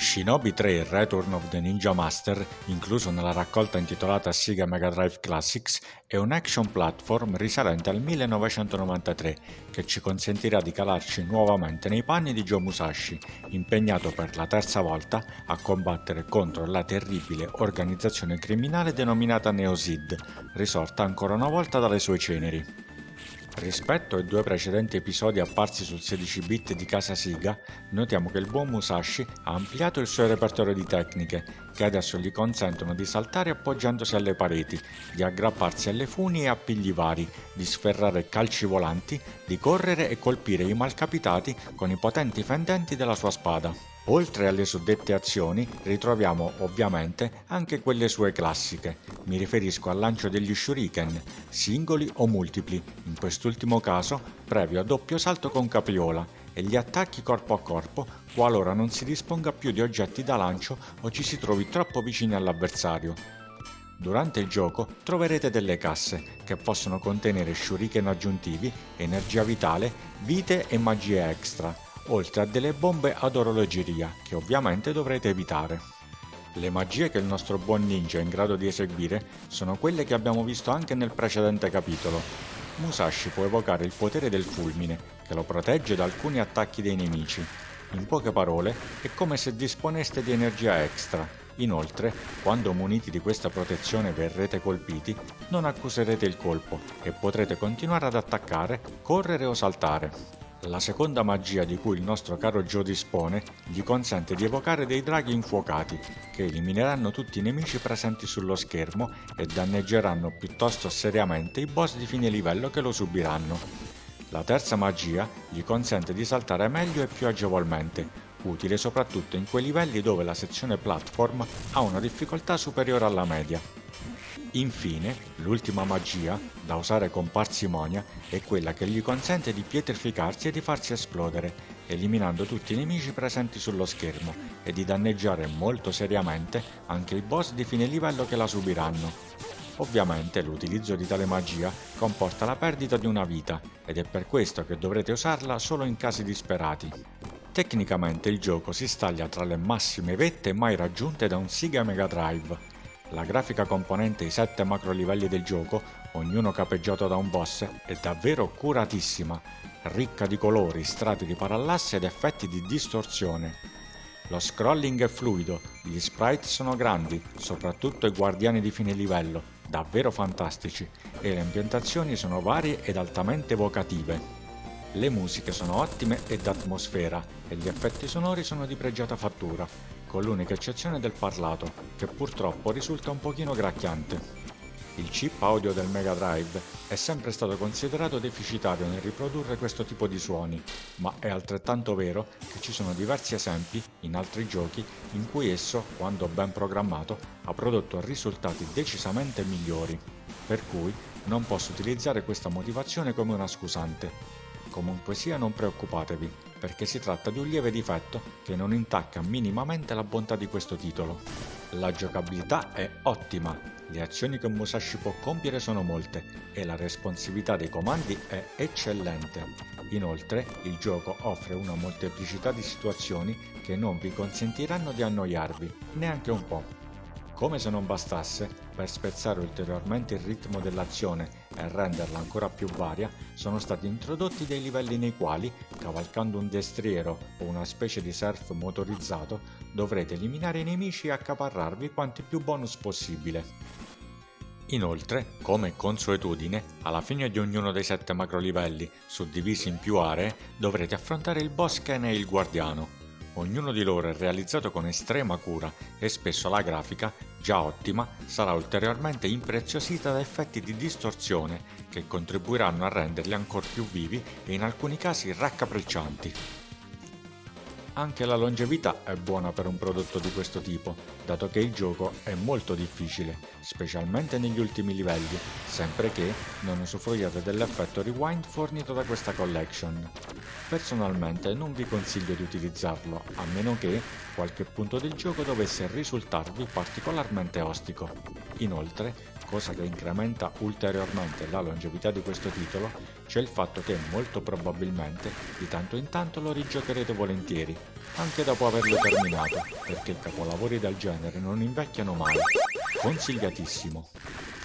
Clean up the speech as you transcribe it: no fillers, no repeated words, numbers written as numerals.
Shinobi 3 Return of the Ninja Master, incluso nella raccolta intitolata Sega Mega Drive Classics, è un action platform risalente al 1993 che ci consentirà di calarci nuovamente nei panni di Joe Musashi, impegnato per la terza volta a combattere contro la terribile organizzazione criminale denominata Neosid, risorta ancora una volta dalle sue ceneri. Rispetto ai due precedenti episodi apparsi sul 16-bit di casa Sega, notiamo che il buon Musashi ha ampliato il suo repertorio di tecniche, che adesso gli consentono di saltare appoggiandosi alle pareti, di aggrapparsi alle funi e appigli vari, di sferrare calci volanti, di correre e colpire i malcapitati con i potenti fendenti della sua spada. Oltre alle suddette azioni, ritroviamo ovviamente anche quelle sue classiche. Mi riferisco al lancio degli shuriken, singoli o multipli, in quest'ultimo caso previo a doppio salto con capriola, e gli attacchi corpo a corpo qualora non si disponga più di oggetti da lancio o ci si trovi troppo vicini all'avversario. Durante il gioco troverete delle casse che possono contenere shuriken aggiuntivi, energia vitale, vite e magie extra, oltre a delle bombe ad orologeria che ovviamente dovrete evitare. Le magie che il nostro buon ninja è in grado di eseguire sono quelle che abbiamo visto anche nel precedente capitolo. Musashi può evocare il potere del fulmine, che lo protegge da alcuni attacchi dei nemici. In poche parole, è come se disponeste di energia extra. Inoltre, quando muniti di questa protezione verrete colpiti, non accuserete il colpo e potrete continuare ad attaccare, correre o saltare. La seconda magia di cui il nostro caro Joe dispone gli consente di evocare dei draghi infuocati, che elimineranno tutti i nemici presenti sullo schermo e danneggeranno piuttosto seriamente i boss di fine livello che lo subiranno. La terza magia gli consente di saltare meglio e più agevolmente, utile soprattutto in quei livelli dove la sezione platform ha una difficoltà superiore alla media. Infine, l'ultima magia, da usare con parsimonia, è quella che gli consente di pietrificarsi e di farsi esplodere, eliminando tutti i nemici presenti sullo schermo e di danneggiare molto seriamente anche i boss di fine livello che la subiranno. Ovviamente l'utilizzo di tale magia comporta la perdita di una vita ed è per questo che dovrete usarla solo in casi disperati. Tecnicamente il gioco si staglia tra le massime vette mai raggiunte da un Sega Mega Drive. La grafica componente i 7 macro livelli del gioco, ognuno capeggiato da un boss, è davvero curatissima, ricca di colori, strati di parallasse ed effetti di distorsione. Lo scrolling è fluido, gli sprite sono grandi, soprattutto i guardiani di fine livello, davvero fantastici, e le ambientazioni sono varie ed altamente evocative. Le musiche sono ottime e d'atmosfera e gli effetti sonori sono di pregiata fattura, con l'unica eccezione del parlato, che purtroppo risulta un pochino gracchiante. Il chip audio del Mega Drive è sempre stato considerato deficitario nel riprodurre questo tipo di suoni, ma è altrettanto vero che ci sono diversi esempi in altri giochi in cui esso, quando ben programmato, ha prodotto risultati decisamente migliori, per cui non posso utilizzare questa motivazione come una scusante. Comunque sia, non preoccupatevi, perché si tratta di un lieve difetto che non intacca minimamente la bontà di questo titolo. La giocabilità è ottima, le azioni che Musashi può compiere sono molte e la responsività dei comandi è eccellente. Inoltre, il gioco offre una molteplicità di situazioni che non vi consentiranno di annoiarvi, neanche un po'. Come se non bastasse, per spezzare ulteriormente il ritmo dell'azione e renderla ancora più varia, sono stati introdotti dei livelli nei quali, cavalcando un destriero o una specie di surf motorizzato, dovrete eliminare i nemici e accaparrarvi quanti più bonus possibile. Inoltre, come consuetudine, alla fine di ognuno dei 7 macrolivelli, suddivisi in più aree, dovrete affrontare il boss Ken e il guardiano. Ognuno di loro è realizzato con estrema cura e spesso la grafica, già ottima, sarà ulteriormente impreziosita da effetti di distorsione che contribuiranno a renderli ancora più vivi e in alcuni casi raccapriccianti. Anche la longevità è buona per un prodotto di questo tipo, dato che il gioco è molto difficile, specialmente negli ultimi livelli, sempre che non usufruiate dell'effetto rewind fornito da questa collection. Personalmente non vi consiglio di utilizzarlo, a meno che qualche punto del gioco dovesse risultarvi particolarmente ostico. Inoltre, cosa che incrementa ulteriormente la longevità di questo titolo, c'è il fatto che molto probabilmente di tanto in tanto lo rigiocherete volentieri, anche dopo averlo terminato, perché capolavori del genere non invecchiano mai. Consigliatissimo.